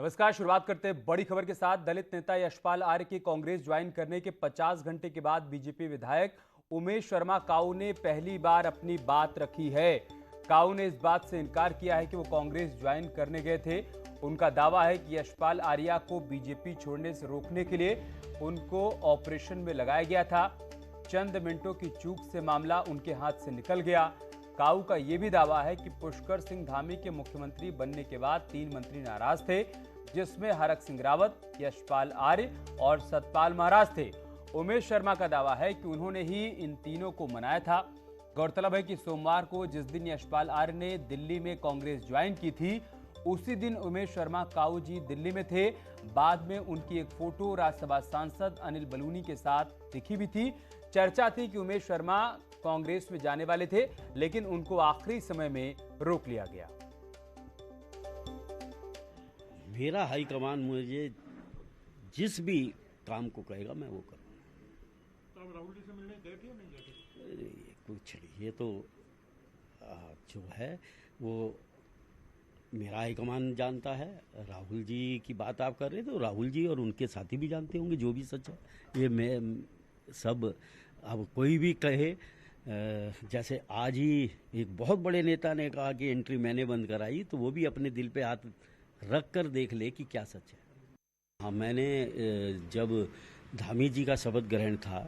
नमस्कार। शुरुआत करते हैं बड़ी खबर के साथ। दलित नेता यशपाल आर्य की कांग्रेस ज्वाइन करने के 50 घंटे के बाद बीजेपी विधायक उमेश शर्मा काऊ ने पहली बार अपनी बात रखी है। काऊ ने इस बात से इनकार किया है कि वो कांग्रेस ज्वाइन करने गए थे। उनका दावा है कि यशपाल आर्य को बीजेपी छोड़ने से रोकने के लिए उनको ऑपरेशन में लगाया गया था। चंद मिनटों की चूक से मामला उनके हाथ से निकल गया। काऊ का यह भी दावा है कि पुष्कर सिंह धामी के मुख्यमंत्री बनने के बाद 3 मंत्री नाराज थे, जिसमें हरक सिंह रावत, यशपाल आर्य और सतपाल महाराज थे। उमेश शर्मा का दावा है कि उन्होंने ही इन तीनों को मनाया था। गौरतलब है कि सोमवार को जिस दिन यशपाल आर्य ने दिल्ली में कांग्रेस ज्वाइन की थी, उसी दिन उमेश शर्मा काऊ जी दिल्ली में थे। बाद में उनकी एक फोटो राज्यसभा सांसद अनिल बलूनी के साथ दिखी भी थी। चर्चा थी कि उमेश शर्मा कांग्रेस में जाने वाले थे, लेकिन उनको आखिरी समय में रोक लिया गया। मेरा हाईकमान मुझे जिस भी काम को कहेगा मैं वो करूँगा। तो आप राहुल जी से मिलने गए थे या नहीं गए थे? ये कुछ नहीं, ये तो जो है वो मेरा हाईकमान जानता है। राहुल जी की बात आप कर रहे थे तो राहुल जी और उनके साथी भी जानते होंगे जो भी सच है। ये मैं सब अब कोई भी कहे, जैसे आज ही एक बहुत बड़े नेता ने कहा कि एंट्री मैंने बंद कराई, तो वो भी अपने दिल पे हाथ रख कर देख ले कि क्या सच है। हाँ, मैंने जब धामी जी का शपथ ग्रहण था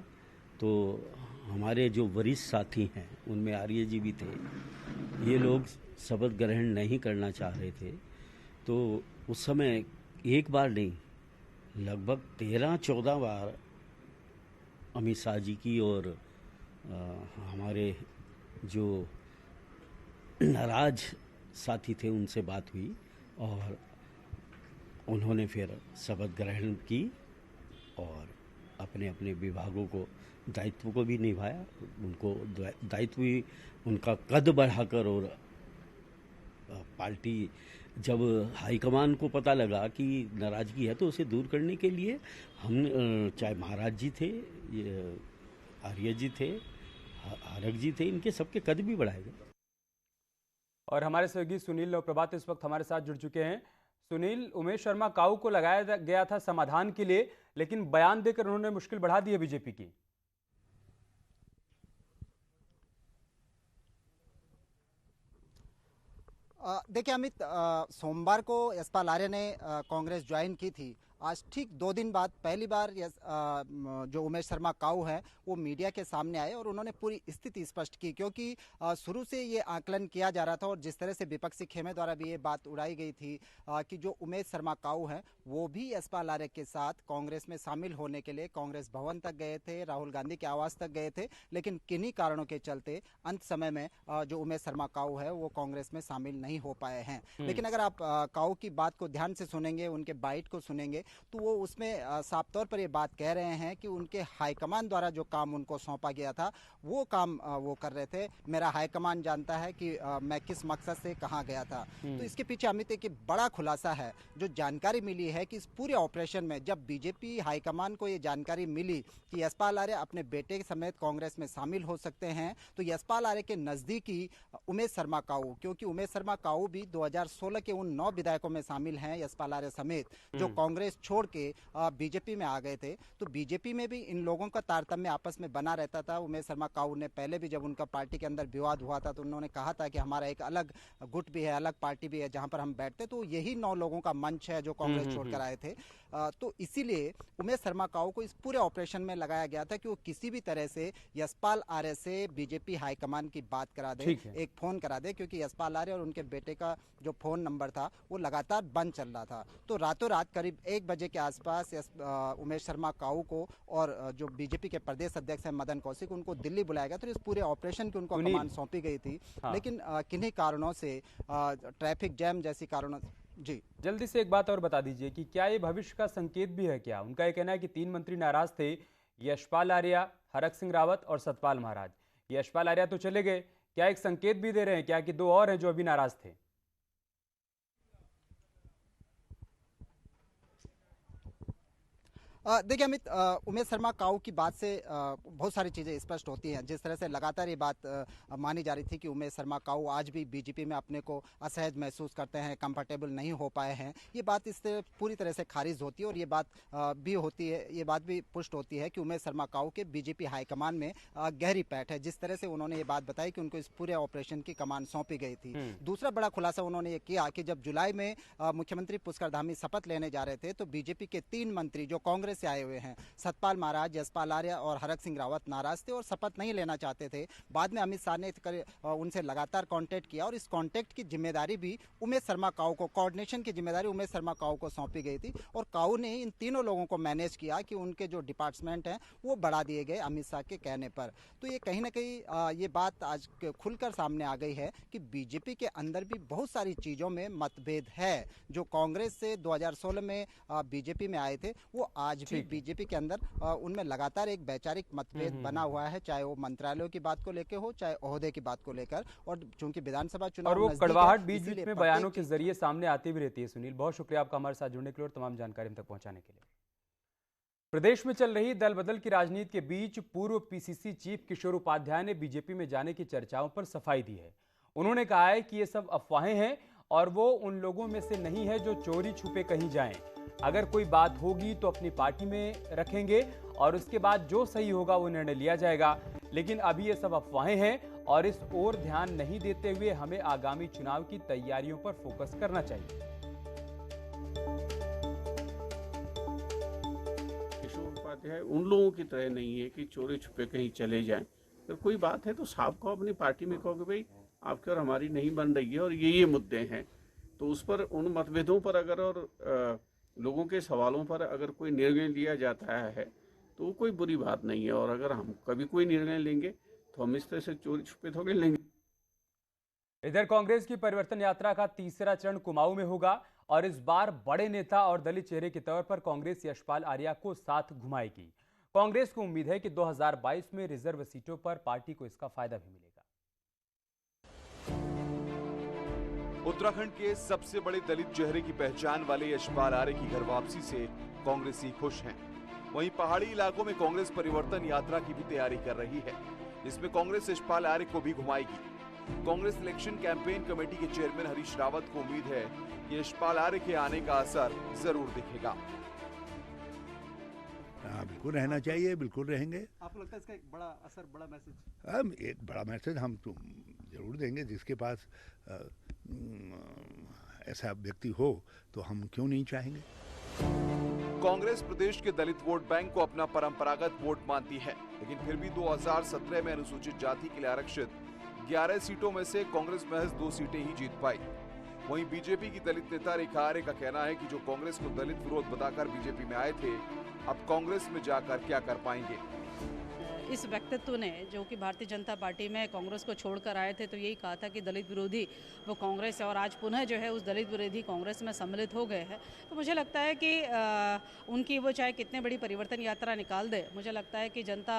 तो हमारे जो वरिष्ठ साथी हैं उनमें आर्य जी भी थे। ये लोग शपथ ग्रहण नहीं करना चाह रहे थे, तो उस समय एक बार नहीं लगभग 13-14 बार अमित शाह जी की और हमारे जो नाराज साथी थे उनसे बात हुई और उन्होंने फिर शपथ ग्रहण की और अपने अपने विभागों को दायित्व को भी निभाया। उनको दायित्व भी उनका कद बढ़ाकर, और पार्टी जब हाईकमान को पता लगा कि नाराजगी है तो उसे दूर करने के लिए हम चाहे महाराज जी थे, आर्य जी थे, हरक जी थे, इनके सबके कद भी बढ़ाए गए। और हमारे सहयोगी सुनील नवप्रभात इस वक्त हमारे साथ जुड़ चुके हैं। सुनील, उमेश शर्मा काऊ को लगाया गया था समाधान के लिए, लेकिन बयान देकर उन्होंने मुश्किल बढ़ा दी है बीजेपी की। देखिए अमित, सोमवार को यशपाल आर्य ने कांग्रेस ज्वाइन की थी। आज ठीक 2 दिन बाद पहली बार जो उमेश शर्मा काऊ है वो मीडिया के सामने आए और उन्होंने पूरी स्थिति स्पष्ट की, क्योंकि शुरू से ये आकलन किया जा रहा था और जिस तरह से विपक्षी खेमे द्वारा भी ये बात उड़ाई गई थी कि जो उमेश शर्मा काऊ हैं वो भी यशपाल आर्य के साथ कांग्रेस में शामिल होने के लिए कांग्रेस भवन तक गए थे, राहुल गांधी के आवास तक गए थे, लेकिन किन्हीं कारणों के चलते अंत समय में जो उमेश शर्मा काऊ है वो कांग्रेस में शामिल नहीं हो पाए हैं। लेकिन अगर आप काऊ की बात को ध्यान से सुनेंगे, उनके बाइट को सुनेंगे, तो वो उसमें साफ तौर पर ये बात कह रहे हैं कि उनके हाईकमान द्वारा जो काम उनको सौंपा गया था वो काम वो कर रहे थे। मेरा हाईकमान जानता है कि मैं किस मकसद से कहाँ गया था। तो इसके पीछे अमित एक बड़ा खुलासा है। जो जानकारी मिली है कि इस पूरे ऑपरेशन में जब बीजेपी हाईकमान को ये जानकारी मिली कि यशपाल आर्य अपने बेटे समेत कांग्रेस में शामिल हो सकते हैं, तो यशपाल आर्य के नजदीकी उमेश शर्मा काऊ, क्योंकि उमेश शर्मा काऊ भी 2016 के उन 9 विधायकों में शामिल हैं यशपाल आर्य समेत, जो कांग्रेस छोड़ के बीजेपी में आ गए थे। तो बीजेपी में भी इन लोगों का तारतम्य आपस में बना रहता था। उमेश शर्मा काऊ ने पहले भी जब उनका पार्टी के अंदर विवाद हुआ था तो उन्होंने कहा था कि हमारा एक अलग गुट भी है, अलग पार्टी भी है जहां पर हम बैठते, तो यही 9 लोगों का मंच है जो कांग्रेस छोड़कर आए थे। तो इसीलिए उमेश शर्मा काऊ को इस पूरे ऑपरेशन में लगाया गया था कि वो किसी भी तरह से यशपाल आर्य से बीजेपी हाईकमान की बात करा दे, एक फोन करा दे, क्योंकि यशपाल आर्य और उनके बेटे का जो फोन नंबर था वो लगातार बंद चल रहा था। तो रातों रात करीब 1 बजे के आसपास उमेश शर्मा काऊ को और जो बीजेपी के प्रदेश अध्यक्ष हैं मदन कौशिक, उनको दिल्ली बुलाया गया। तो इस पूरे ऑपरेशन की उनको कमान सौंपी गई थी। लेकिन किन्हीं कारणों से, ट्रैफिक जैम जैसी कारणों जी। जल्दी से एक बात और बता दीजिए कि क्या ये भविष्य का संकेत भी है क्या? उनका ये कहना है कि 3 मंत्री नाराज थे, यशपाल आर्य, हरक सिंह रावत और सतपाल महाराज। यशपाल आर्य तो चले गए, क्या एक संकेत भी दे रहे हैं क्या कि 2 और हैं जो अभी नाराज थे? देखिए अमित, उमेश शर्मा काऊ की बात से बहुत सारी चीज़ें स्पष्ट होती हैं। जिस तरह से लगातार ये बात मानी जा रही थी कि उमेश शर्मा काऊ आज भी बीजेपी में अपने को असहज महसूस करते हैं, कंफर्टेबल नहीं हो पाए हैं, ये बात इससे पूरी तरह से खारिज होती है। और ये बात भी होती है, ये बात भी पुष्ट होती है कि उमेश शर्मा काऊ के बीजेपी हाईकमान में गहरी पैठ है। जिस तरह से उन्होंने ये बात बताई कि उनको इस पूरे ऑपरेशन की कमान सौंपी गई थी। दूसरा बड़ा खुलासा उन्होंने ये किया कि जब जुलाई में मुख्यमंत्री पुष्कर धामी शपथ लेने जा रहे थे तो बीजेपी के 3 मंत्री जो कांग्रेस से आए हुए हैं, सतपाल महाराज, यशपाल आर्य और हरक सिंह रावत, नाराज थे और शपथ नहीं लेना चाहते थे। बाद में अमित शाह ने उनसे लगातार कांटेक्ट किया और इस कांटेक्ट की जिम्मेदारी भी उमेश शर्मा काऊ को, कोऑर्डिनेशन की जिम्मेदारी उमेश शर्मा काऊ को सौंपी गई थी। और काऊ ने इन तीनों लोगों को मैनेज किया कि उनके जो डिपार्टमेंट हैं वो बढ़ा दिए गए अमित शाह के कहने पर। तो ये कहीं ना कहीं ये बात आज खुलकर सामने आ गई है कि बीजेपी के अंदर भी बहुत सारी चीज़ों में मतभेद है। जो कांग्रेस से 2016 में बीजेपी में आए थे, वो आज भी बीजेपी के अंदर उनमें लगातार एक वैचारिक मतभेद बना हुआ है, चाहे वो मंत्रालयों की बात को लेकर हो, चाहे ओहदे की बात को लेकर। और चूंकि विधानसभा चुनाव और वो नजदीक है, कड़वाहट बीच बीच इसीलिए में बयानों के जरिए सामने आती भी रहती है। सुनील, बहुत शुक्रिया आपका हमारे साथ जुड़ने के लिए और तमाम जानकारी हम तक पहुंचाने के लिए। प्रदेश में चल रही दल बदल की राजनीति के बीच पूर्व पीसीसी चीफ किशोर उपाध्याय ने बीजेपी में जाने की चर्चाओं पर सफाई दी है। उन्होंने कहा है कि ये सब अफवाहें हैं और वो उन लोगों में से नहीं है जो चोरी छुपे कहीं जाएं। अगर कोई बात होगी तो अपनी पार्टी में रखेंगे और उसके बाद जो सही होगा वो निर्णय लिया जाएगा। लेकिन अभी ये सब अफवाहें हैं और इस ओर ध्यान नहीं देते हुए हमें आगामी चुनाव की तैयारियों पर फोकस करना चाहिए। किशोर उपाध्याय उन लोगों की तरह नहीं है कि चोरी छुपे कहीं चले जाएं। अगर कोई बात है तो साहब को अपनी पार्टी में कहो कि भाई आपकी और हमारी नहीं बन रही है और ये मुद्दे हैं, तो उस पर, उन मतभेदों पर अगर और लोगों के सवालों पर अगर कोई निर्णय लिया जाता है तो वो कोई बुरी बात नहीं है। और अगर हम कभी कोई निर्णय लेंगे तो हम इस तरह से चोरी छुपे थोड़े लेंगे। इधर कांग्रेस की परिवर्तन यात्रा का तीसरा चरण कुमाऊं में होगा और इस बार बड़े नेता और दलित चेहरे के तौर पर कांग्रेस यशपाल आर्या को साथ घुमाएगी। कांग्रेस को उम्मीद है कि 2022 में रिजर्व सीटों पर पार्टी को इसका फायदा भी मिलेगा। उत्तराखंड के सबसे बड़े दलित चेहरे की पहचान वाले यशपाल आर्य की घर वापसी से कांग्रेसी खुश हैं। वहीं पहाड़ी इलाकों में कांग्रेस परिवर्तन यात्रा की भी तैयारी कर रही है। इसमें कांग्रेस यशपाल आर्य को भी घुमाएगी। कांग्रेस इलेक्शन कैंपेन कमेटी के चेयरमैन हरीश रावत को उम्मीद है कि यशपाल आर्य के आने का असर जरूर दिखेगा। बिल्कुल रहना चाहिए, बिल्कुल रहेंगे। आपको लगता है इसका एक बड़ा असर, बड़ा मैसेज? एक बड़ा मैसेज हम तो जरूर देंगे। जिसके पास ऐसा व्यक्ति हो तो हम क्यों नहीं चाहेंगे। कांग्रेस प्रदेश के दलित वोट बैंक को अपना परंपरागत वोट मानती है, लेकिन फिर भी 2017 में अनुसूचित जाति के लिए आरक्षित 11 सीटों में से कांग्रेस महज 2 सीटें ही जीत पाई। वहीं बीजेपी की दलित नेता रेखा आर्य का कहना है कि जो कांग्रेस को दलित विरोध बताकर बीजेपी में आए थे, अब कांग्रेस में जाकर क्या कर पाएंगे। इस व्यक्तित्व ने, जो कि भारतीय जनता पार्टी में कांग्रेस को छोड़कर आए थे, तो यही कहा था कि दलित विरोधी वो कांग्रेस है और आज पुनः जो है उस दलित विरोधी कांग्रेस में सम्मिलित हो गए हैं। तो मुझे लगता है कि उनकी वो चाहे कितने बड़ी परिवर्तन यात्रा निकाल दे, मुझे लगता है कि जनता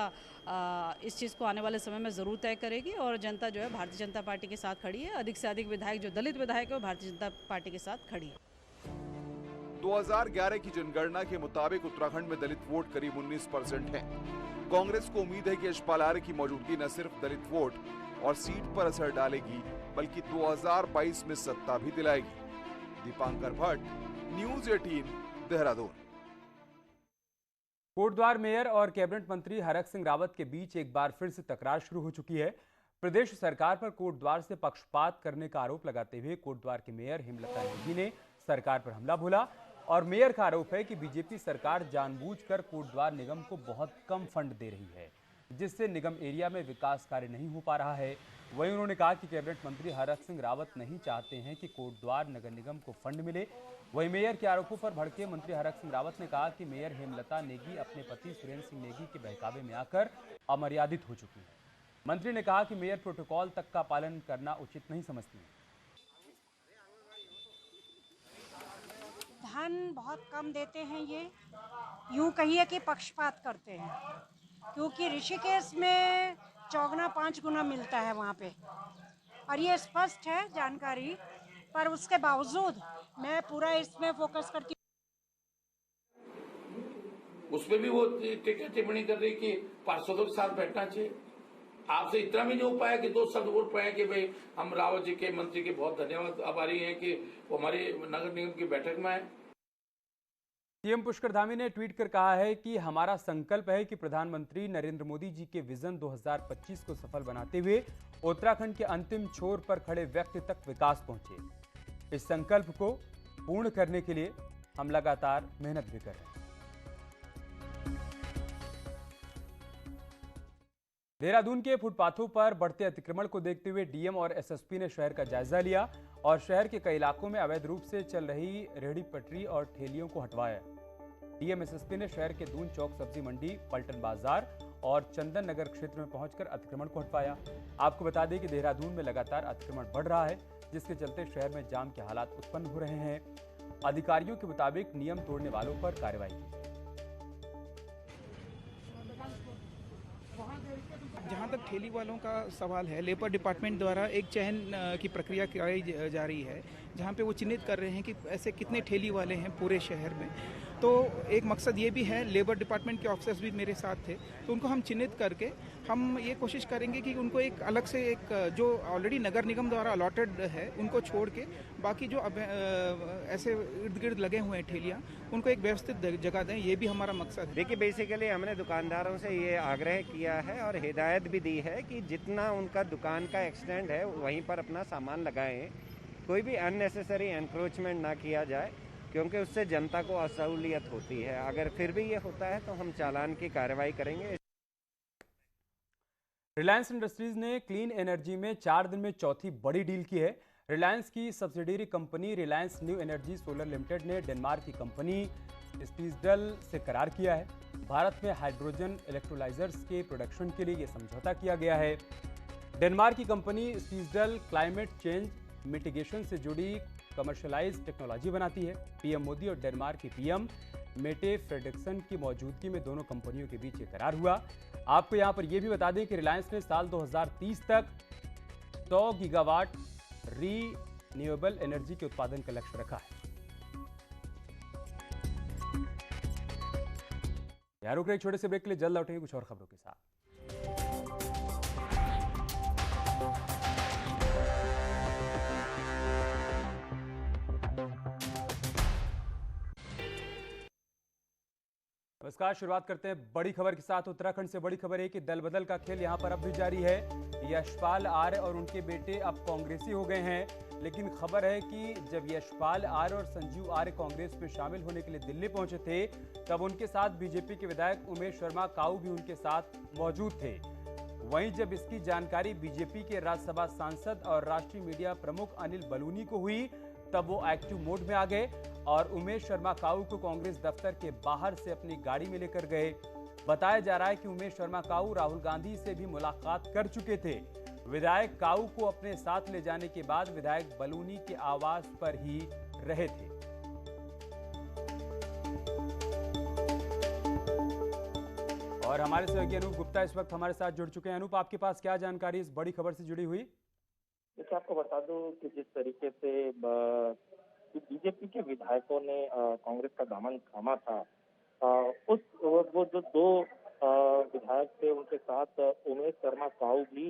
इस चीज़ को आने वाले समय में ज़रूर तय करेगी और जनता जो है भारतीय जनता पार्टी के साथ खड़ी है। अधिक से अधिक विधायक जो दलित विधायक है वो भारतीय जनता पार्टी के साथ खड़ी है। 2011 की जनगणना के मुताबिक उत्तराखंड में दलित वोट करीब 19% है। कांग्रेस को उम्मीद है कि यशपाल आर्य की मौजूदगी न सिर्फ दलित वोट और सीट पर असर डालेगी, बल्कि 2022 में सत्ता भी दिलाएगी। दीपांकर भट्ट, न्यूज़ 18, देहरादून। कोटद्वार मेयर और कैबिनेट मंत्री हरक सिंह रावत के बीच एक बार फिर से तकरार शुरू हो चुकी है। प्रदेश सरकार पर कोटद्वार से पक्षपात करने का आरोप लगाते हुए कोटद्वार के मेयर हेमलता नेगी ने सरकार पर हमला बोला और मेयर का आरोप है कि बीजेपी सरकार जानबूझकर कोटद्वार निगम को बहुत कम फंड दे रही है, जिससे निगम एरिया में विकास कार्य नहीं हो पा रहा है। वहीं उन्होंने कहा कि कैबिनेट मंत्री हरक सिंह रावत नहीं चाहते हैं कि कोटद्वार नगर निगम को फंड मिले। वहीं मेयर के आरोपों पर भड़के मंत्री हरक सिंह रावत ने कहा कि मेयर हेमलता नेगी अपने पति सुरेंद्र सिंह नेगी के बहकावे में आकर अमर्यादित हो चुकी है। मंत्री ने कहा कि मेयर प्रोटोकॉल तक का पालन करना उचित नहीं समझती है। धन बहुत कम देते हैं, ये यूं कहिए कि पक्षपात करते हैं, क्योंकि ऋषिकेश में 4 गुना मिलता है वहाँ पे और ये स्पष्ट है जानकारी, पर उसके बावजूद मैं पूरा इसमें फोकस करती उसमें भी वो टिप्पणी कर रही कि पार्षदों के साथ बैठना चाहिए। आपसे इतना भी नहीं हो पाया कि 2 शब्द बोल पाए कि भाई हम रावत जी के मंत्री के बहुत धन्यवाद आभारी हैं कि वो हमारे नगर निगम की बैठक में आए। सीएम पुष्कर धामी ने ट्वीट कर कहा है कि हमारा संकल्प है कि प्रधानमंत्री नरेंद्र मोदी जी के विजन 2025 को सफल बनाते हुए उत्तराखंड के अंतिम छोर पर खड़े व्यक्ति तक विकास पहुंचे। इस संकल्प को पूर्ण करने के लिए हम लगातार मेहनत भी कर रहे हैं। देहरादून के फुटपाथों पर बढ़ते अतिक्रमण को देखते हुए डीएम और एसएसपी ने शहर का जायजा लिया और शहर के कई इलाकों में अवैध रूप से चल रही रेहड़ी पटरी और ठेलियों को हटवाया। डीएम एसएसपी ने शहर के दून चौक सब्जी मंडी, पलटन बाजार और चंदन नगर क्षेत्र में पहुंचकर अतिक्रमण को हटवाया। आपको बता दें कि देहरादून में लगातार अतिक्रमण बढ़ रहा है, जिसके चलते शहर में जाम के हालात उत्पन्न हो रहे हैं। अधिकारियों के मुताबिक नियम तोड़ने वालों पर कार्रवाई की। जहाँ तक ठेली वालों का सवाल है, लेबर डिपार्टमेंट द्वारा एक चयन की प्रक्रिया कराई जा रही है, जहाँ पे वो चिन्हित कर रहे हैं कि ऐसे कितने ठेली वाले हैं पूरे शहर में। तो एक मकसद ये भी है, लेबर डिपार्टमेंट के ऑफिसर्स भी मेरे साथ थे, तो उनको हम चिन्हित करके हम ये कोशिश करेंगे कि उनको एक अलग से एक जो ऑलरेडी नगर निगम द्वारा अलॉटेड है उनको छोड़ के बाकी जो अब ऐसे इर्द गिर्द लगे हुए हैं ठेलियाँ, उनको एक व्यवस्थित जगह दें, ये भी हमारा मकसद है। देखिए, बेसिकली हमने दुकानदारों से ये आग्रह किया है और हिदायत भी दी है कि जितना उनका दुकान का एक्सटेंड है वहीं पर अपना सामान लगाएं, कोई भी अननेसेसरी एनक्रोचमेंट ना किया जाए, क्योंकि उससे जनता को असहूलियत होती है। अगर फिर भी ये होता है तो हम चालान की कार्रवाई करेंगे। रिलायंस इंडस्ट्रीज ने क्लीन एनर्जी में 4 दिन में चौथी बड़ी डील की है। रिलायंस की subsidiary company Reliance new energy solar limited ने डेनमार्क की कंपनी स्टीजडल से करार किया है। भारत में हाइड्रोजन इलेक्ट्रोलाइजर्स के प्रोडक्शन के लिए यह समझौता किया गया है। डेनमार्क की कंपनी स्टीजडल क्लाइमेट चेंज मिटिगेशन से जुड़ी कमर्शलाइज टेक्नोलॉजी बनाती है। पीएम मोदी और डेनमार्क की पीएम मेटे फ्रेडरिक्सन की मौजूदगी में दोनों कंपनियों के बीच ये करार हुआ। आपको यहां पर यह भी बता दें कि रिलायंस ने साल 2030 तक 100 गीगावाट रीन्यूएबल एनर्जी के उत्पादन का लक्ष्य रखा है। यार रुक रहे एक छोटे से ब्रेक के लिए, जल्द लौटेंगे कुछ और खबरों के साथ। नमस्कार, शुरुआत करते हैं बड़ी खबर के साथ। उत्तराखंड से बड़ी खबर है कि दल बदल का खेल यहां पर अब भी जारी है। यशपाल आर्य और उनके बेटे अब कांग्रेसी हो गए हैं, लेकिन खबर है कि जब यशपाल आर्य और संजीव आर्य कांग्रेस में शामिल होने के लिए दिल्ली पहुंचे थे, तब उनके साथ बीजेपी के विधायक उमेश शर्मा काऊ भी उनके साथ मौजूद थे। वहीं जब इसकी जानकारी बीजेपी के राज्यसभा सांसद और राष्ट्रीय मीडिया प्रमुख अनिल बलूनी को हुई, तब वो एक्टिव मोड में आ गए और उमेश शर्मा काऊ को कांग्रेस दफ्तर के बाहर से अपनी गाड़ी में लेकर गए। बताया जा रहा है कि उमेश शर्मा काऊ राहुल गांधी से भी मुलाकात कर चुके थे। विधायक काऊ को अपने साथ ले जाने के बाद विधायक बलूनी के आवास पर ही रहे थे। और हमारे सहयोगी अनूप गुप्ता इस वक्त हमारे साथ जुड़ चुके हैं। अनूप, आपके पास क्या जानकारी इस बड़ी खबर से जुड़ी हुई? देखिए, आपको बता दूं कि जिस तरीके से बीजेपी के विधायकों ने कांग्रेस का दामन थामा था, वो जो 2 विधायक थे, उनके साथ उमेश शर्मा काऊ भी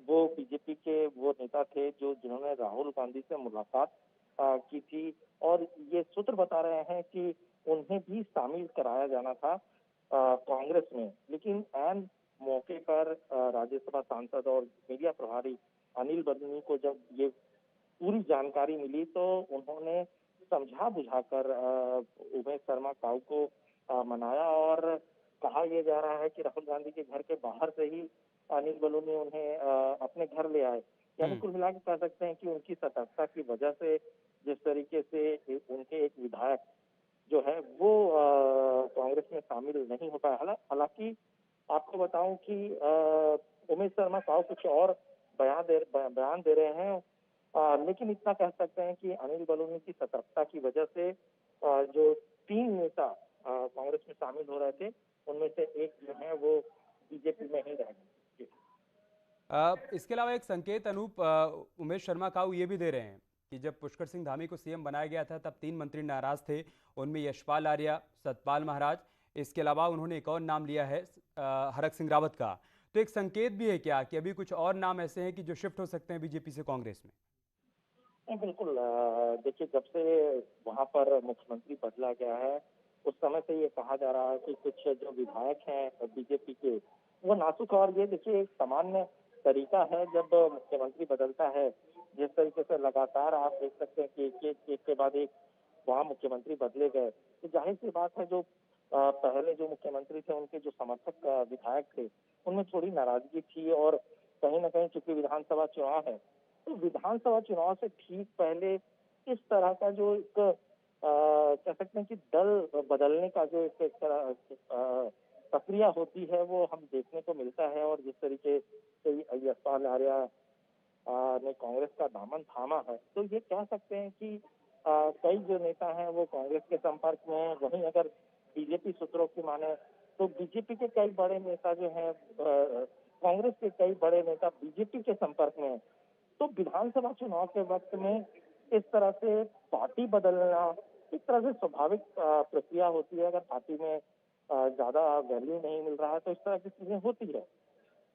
वो बीजेपी के वो नेता थे जिन्होंने राहुल गांधी से मुलाकात की थी। और ये सूत्र बता रहे हैं कि उन्हें भी शामिल कराया जाना था कांग्रेस में, लेकिन ऐन मौके पर राज्यसभा सांसद और मीडिया प्रभारी अनिल बलूनी को जब ये पूरी जानकारी मिली, तो उन्होंने समझा बुझाकर उमेश शर्मा काऊ को मनाया। और कहा यह जा रहा है कि राहुल गांधी के घर के बाहर से ही अनिल बलूनी उन्हें अपने घर ले आए। यानी कुल मिला के कह सकते हैं कि उनकी सतर्कता की वजह से जिस तरीके से उनके एक विधायक जो है वो कांग्रेस में शामिल नहीं हो पाया। हालांकि आपको बताऊं कि उमेश शर्मा काऊ कुछ और बयान दे रहे हैं, लेकिन इतना कह सकते हैं कि अनिल बलूनी की सतर्कता की वजह से जो 3 नेता कांग्रेस में शामिल हो रहे थे, उनमें से एक जो है वो बीजेपी में ही रह गए। इसके अलावा एक संकेत अनूप उमेश शर्मा काऊ ये भी दे रहे हैं कि जब पुष्कर सिंह धामी को सीएम बनाया गया था तब 3 मंत्री नाराज थे, उनमें यशपाल आर्या, सतपाल महाराज, इसके अलावा उन्होंने एक और नाम लिया है हरक सिंह रावत का। तो एक संकेत भी है क्या कि अभी कुछ और नाम ऐसे हैं कि जो शिफ्ट हो सकते हैं बीजेपी से कांग्रेस में? बिल्कुल। देखिए, जब से वहां पर मुख्यमंत्री बदला गया है उस समय से ये कहा जा रहा है कि कुछ जो विधायक हैं बीजेपी के वो नासुक, और ये देखिए एक सामान्य तरीका है जब मुख्यमंत्री बदलता है, जिस तरीके से लगातार आप देख सकते हैं कि एक के बाद एक वहाँ मुख्यमंत्री बदले गए, तो जाहिर सी बात है जो पहले जो मुख्यमंत्री थे उनके जो समर्थक विधायक थे उनमें थोड़ी नाराजगी थी, और कहीं ना कहीं चूंकि विधानसभा चुनाव है तो विधानसभा चुनाव से ठीक पहले इस तरह का जो एक कह सकते हैं कि दल बदलने का जो एक तरह प्रक्रिया होती है वो हम देखने को मिलता है। और जिस तरीके से यशपाल आर्या ने कांग्रेस का दामन थामा है तो ये कह सकते हैं कि कई जो नेता हैं वो कांग्रेस के संपर्क में हैं। वहीं अगर बीजेपी सूत्रों की माने तो बीजेपी के कई बड़े नेता जो हैं कांग्रेस के कई बड़े नेता बीजेपी के संपर्क में हैं। तो विधानसभा चुनाव के वक्त में इस तरह से पार्टी बदलना एक तरह से स्वाभाविक प्रक्रिया होती है। अगर पार्टी में ज्यादा वैल्यू नहीं मिल रहा है तो इस तरह की चीजें होती है।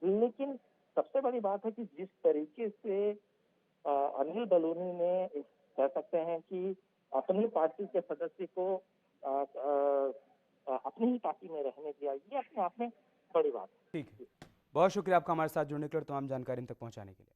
लेकिन सबसे बड़ी बात है कि जिस तरीके से अनिल बलूनी ने कह सकते हैं कि अपनी पार्टी के सदस्य को अपनी ही पार्टी में रहने दिया, ये अपने आप में बड़ी बात है। ठीक है, बहुत शुक्रिया आपका हमारे साथ जुड़ने के लिए और तमाम जानकारी इन तक पहुंचाने के लिए।